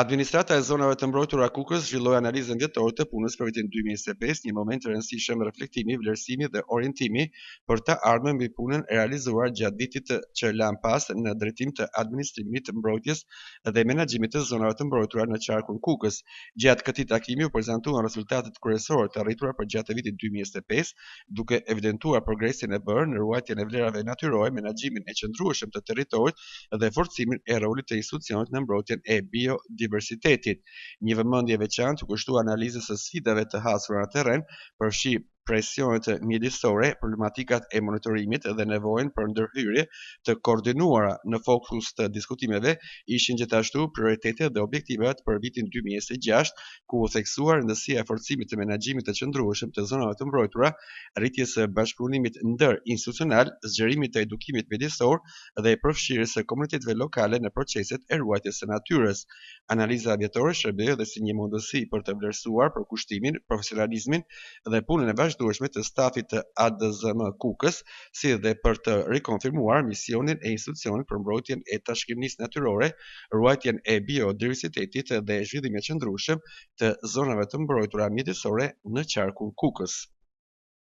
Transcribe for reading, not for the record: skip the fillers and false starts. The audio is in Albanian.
Administrata e zonave të mbrojtura Kukës zhvilloi analizën vjetore të punës për vitin 2025, një moment i rëndësishëm reflektimi, vlerësimi dhe orientimi për të ardhmen mbi punën e realizuar gjatë vitit që lan pas në drejtim të administrimit të mbrojtjes dhe menaxhimit të zonave të mbrojtura në qarkun Kukës. Gjatë këtij takimi u prezantuan rezultatet kryesore të arritura për gjatë vitit 2025, duke evidentuar progresin e bërë në ruajtjen e vlerave natyrore, menaxhimin e qëndrueshëm të territorit dhe forcimin e rolit të institucionit në mbrojtjen e biodiversitetit. Një vëmendje veçantë u kushtua analizës së sfidave të hasura në terren, përfshi presionet mjedisore, problematikat e monitorimit dhe nevojën për ndërhyrje të koordinuara. Në fokus të diskutimeve ishin gjithashtu prioritetet dhe objektivat për vitin 2026, ku u theksuar rëndësia e forcimit të menaxhimit të qëndrueshëm të zonave të mbrojtura, rritjes së bashkëpunimit ndër-institucional, zgjerimit të edukimit mjedisor dhe përfshirjes së komuniteteve lokale në proceset e ruajtjes së natyrës. Analiza vjetore shërbeu edhe si një mundësi për të vlerësuar përkushtimin, profesionalizmin dhe punën e vazhdueshme të stafit të ADZM Kukës, si dhe për të rikonfirmuar misionin e institucionit për mbrojtjen e trashëgimisë natyrore, ruajtjen e biodiversitetit dhe zhvillimin e qëndrueshëm të zonave të mbrojtura mjedisore në qarkun Kukës.